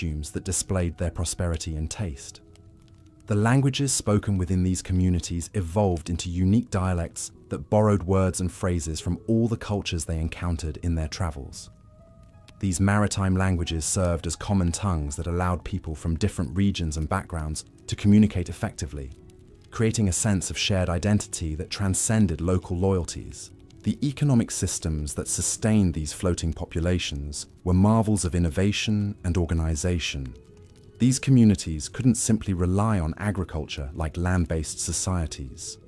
costumes that displayed their prosperity and taste. The languages spoken within these communities evolved into unique dialects that borrowed words and phrases from all the cultures they encountered in their travels. These maritime languages served as common tongues that allowed people from different regions and backgrounds to communicate effectively, creating a sense of shared identity that transcended local loyalties. The economic systems that sustained these floating populations were marvels of innovation and organization. These communities couldn't simply rely on agriculture like land-based societies.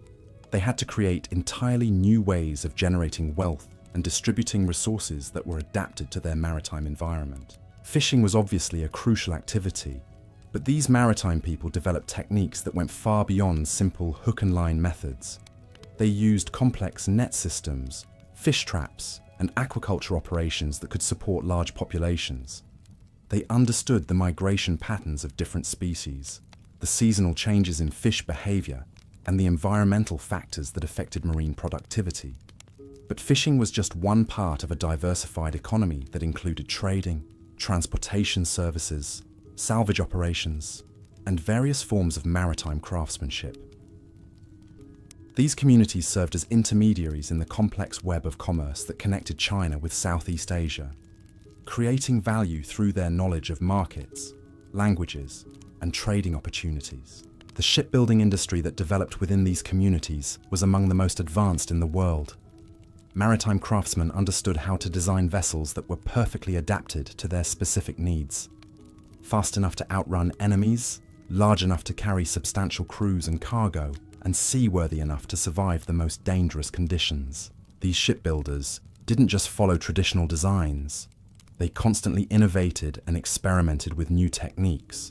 They had to create entirely new ways of generating wealth and distributing resources that were adapted to their maritime environment. Fishing was obviously a crucial activity, but these maritime people developed techniques that went far beyond simple hook and line methods. They used complex net systems, fish traps, and aquaculture operations that could support large populations. They understood the migration patterns of different species, the seasonal changes in fish behavior, and the environmental factors that affected marine productivity. But fishing was just one part of a diversified economy that included trading, transportation services, salvage operations, and various forms of maritime craftsmanship. These communities served as intermediaries in the complex web of commerce that connected China with Southeast Asia, creating value through their knowledge of markets, languages, and trading opportunities. The shipbuilding industry that developed within these communities was among the most advanced in the world. Maritime craftsmen understood how to design vessels that were perfectly adapted to their specific needs. Fast enough to outrun enemies, large enough to carry substantial crews and cargo, and seaworthy enough to survive the most dangerous conditions. These shipbuilders didn't just follow traditional designs. They constantly innovated and experimented with new techniques.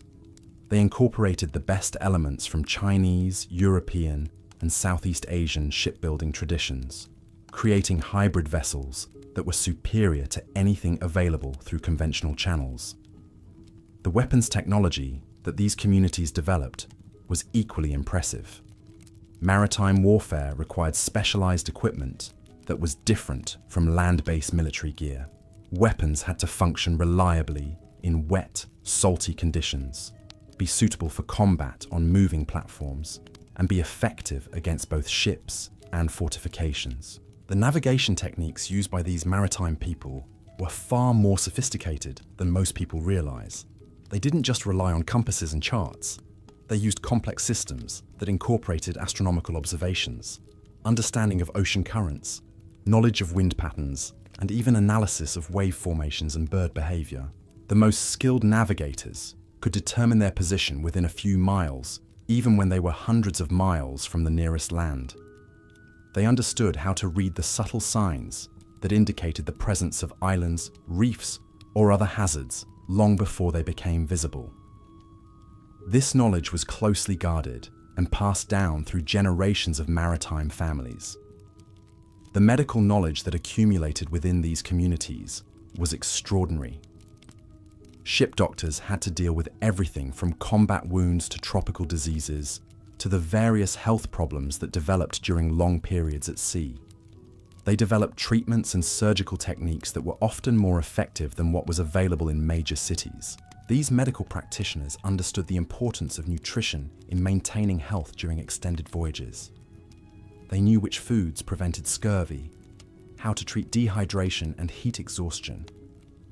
They incorporated the best elements from Chinese, European, and Southeast Asian shipbuilding traditions, creating hybrid vessels that were superior to anything available through conventional channels. The weapons technology that these communities developed was equally impressive. Maritime warfare required specialized equipment that was different from land-based military gear. Weapons had to function reliably in wet, salty conditions, be suitable for combat on moving platforms, and be effective against both ships and fortifications. The navigation techniques used by these maritime people were far more sophisticated than most people realize. They didn't just rely on compasses and charts. They used complex systems that incorporated astronomical observations, understanding of ocean currents, knowledge of wind patterns, and even analysis of wave formations and bird behavior. The most skilled navigators could determine their position within a few miles, even when they were hundreds of miles from the nearest land. They understood how to read the subtle signs that indicated the presence of islands, reefs, or other hazards long before they became visible. This knowledge was closely guarded and passed down through generations of maritime families. The medical knowledge that accumulated within these communities was extraordinary. Ship doctors had to deal with everything from combat wounds to tropical diseases, to the various health problems that developed during long periods at sea. They developed treatments and surgical techniques that were often more effective than what was available in major cities. These medical practitioners understood the importance of nutrition in maintaining health during extended voyages. They knew which foods prevented scurvy, how to treat dehydration and heat exhaustion,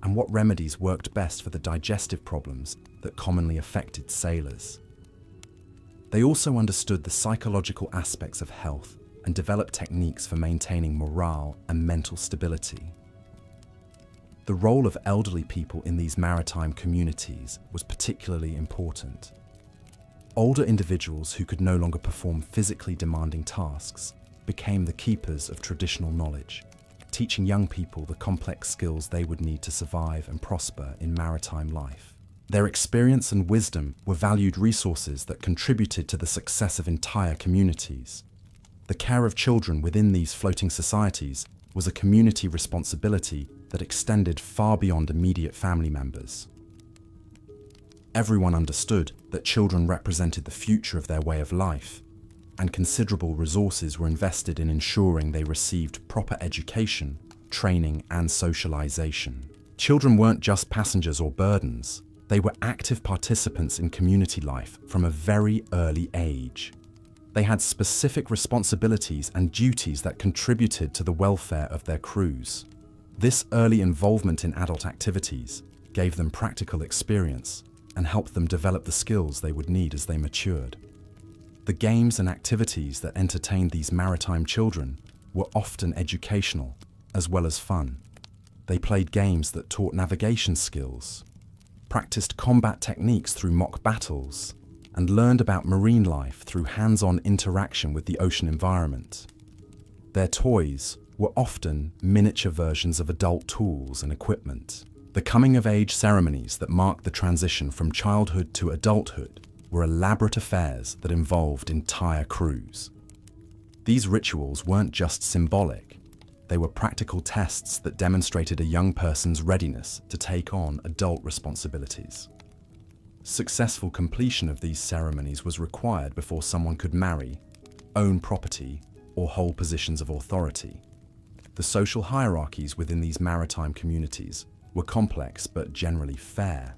and what remedies worked best for the digestive problems that commonly affected sailors. They also understood the psychological aspects of health and developed techniques for maintaining morale and mental stability. The role of elderly people in these maritime communities was particularly important. Older individuals who could no longer perform physically demanding tasks became the keepers of traditional knowledge, teaching young people the complex skills they would need to survive and prosper in maritime life. Their experience and wisdom were valued resources that contributed to the success of entire communities. The care of children within these floating societies was a community responsibility that extended far beyond immediate family members. Everyone understood that children represented the future of their way of life, and considerable resources were invested in ensuring they received proper education, training, and socialization. Children weren't just passengers or burdens. They were active participants in community life from a very early age. They had specific responsibilities and duties that contributed to the welfare of their crews. This early involvement in adult activities gave them practical experience and helped them develop the skills they would need as they matured. The games and activities that entertained these maritime children were often educational as well as fun. They played games that taught navigation skills, practiced combat techniques through mock battles, and learned about marine life through hands-on interaction with the ocean environment. Their toys were often miniature versions of adult tools and equipment. The coming-of-age ceremonies that marked the transition from childhood to adulthood were elaborate affairs that involved entire crews. These rituals weren't just symbolic, they were practical tests that demonstrated a young person's readiness to take on adult responsibilities. Successful completion of these ceremonies was required before someone could marry, own property, or hold positions of authority. The social hierarchies within these maritime communities were complex but generally fair.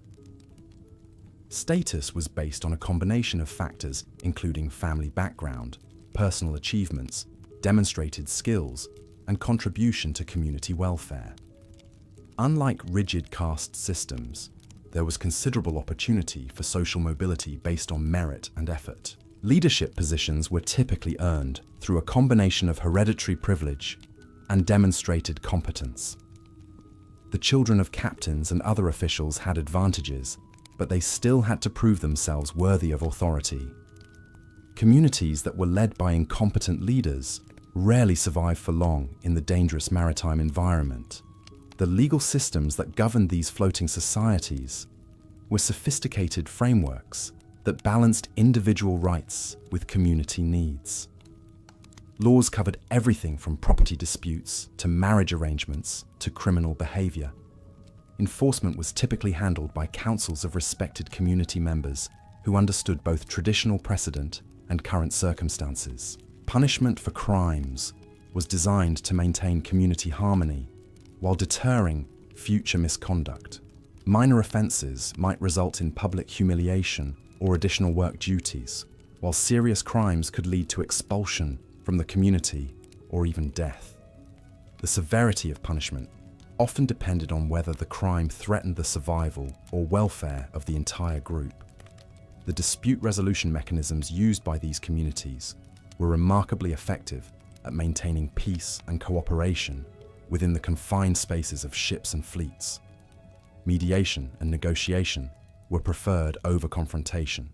Status was based on a combination of factors including family background, personal achievements, demonstrated skills, and contribution to community welfare. Unlike rigid caste systems, there was considerable opportunity for social mobility based on merit and effort. Leadership positions were typically earned through a combination of hereditary privilege and demonstrated competence. The children of captains and other officials had advantages, but they still had to prove themselves worthy of authority. Communities that were led by incompetent leaders rarely survived for long in the dangerous maritime environment. The legal systems that governed these floating societies were sophisticated frameworks that balanced individual rights with community needs. Laws covered everything from property disputes to marriage arrangements to criminal behavior. Enforcement was typically handled by councils of respected community members who understood both traditional precedent and current circumstances. Punishment for crimes was designed to maintain community harmony while deterring future misconduct. Minor offences might result in public humiliation or additional work duties, while serious crimes could lead to expulsion from the community or even death. The severity of punishment often depended on whether the crime threatened the survival or welfare of the entire group. The dispute resolution mechanisms used by these communities were remarkably effective at maintaining peace and cooperation within the confined spaces of ships and fleets. Mediation and negotiation were preferred over confrontation,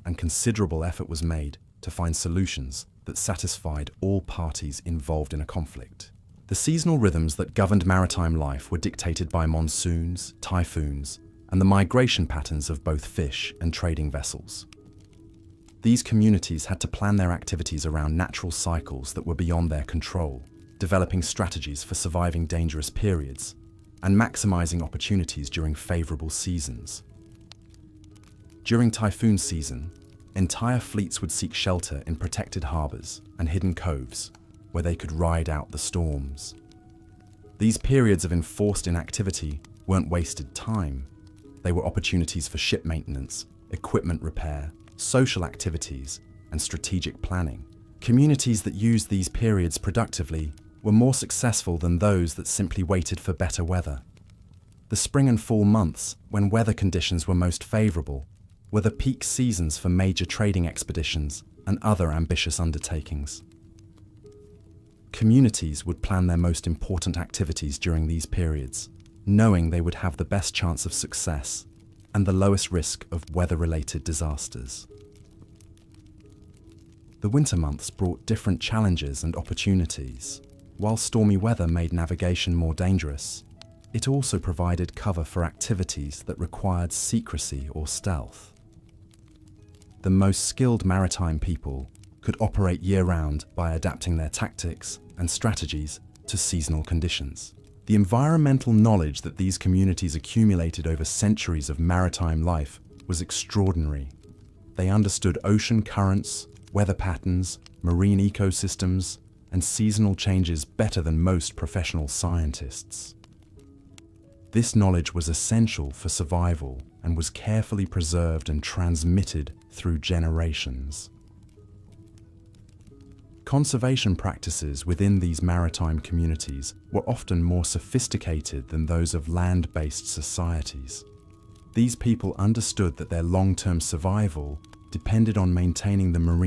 and considerable effort was made to find solutions that satisfied all parties involved in a conflict. The seasonal rhythms that governed maritime life were dictated by monsoons, typhoons, and the migration patterns of both fish and trading vessels. These communities had to plan their activities around natural cycles that were beyond their control, developing strategies for surviving dangerous periods and maximizing opportunities during favorable seasons. During typhoon season, entire fleets would seek shelter in protected harbors and hidden coves where they could ride out the storms. These periods of enforced inactivity weren't wasted time. They were opportunities for ship maintenance, equipment repair, social activities, and strategic planning. Communities that used these periods productively were more successful than those that simply waited for better weather. The spring and fall months, when weather conditions were most favorable, were the peak seasons for major trading expeditions and other ambitious undertakings. Communities would plan their most important activities during these periods, knowing they would have the best chance of success and the lowest risk of weather-related disasters. The winter months brought different challenges and opportunities. While stormy weather made navigation more dangerous, it also provided cover for activities that required secrecy or stealth. The most skilled maritime people could operate year-round by adapting their tactics and strategies to seasonal conditions. The environmental knowledge that these communities accumulated over centuries of maritime life was extraordinary. They understood ocean currents, weather patterns, marine ecosystems, and seasonal changes better than most professional scientists. This knowledge was essential for survival and was carefully preserved and transmitted through generations. Conservation practices within these maritime communities were often more sophisticated than those of land-based societies. These people understood that their long-term survival depended on maintaining the marine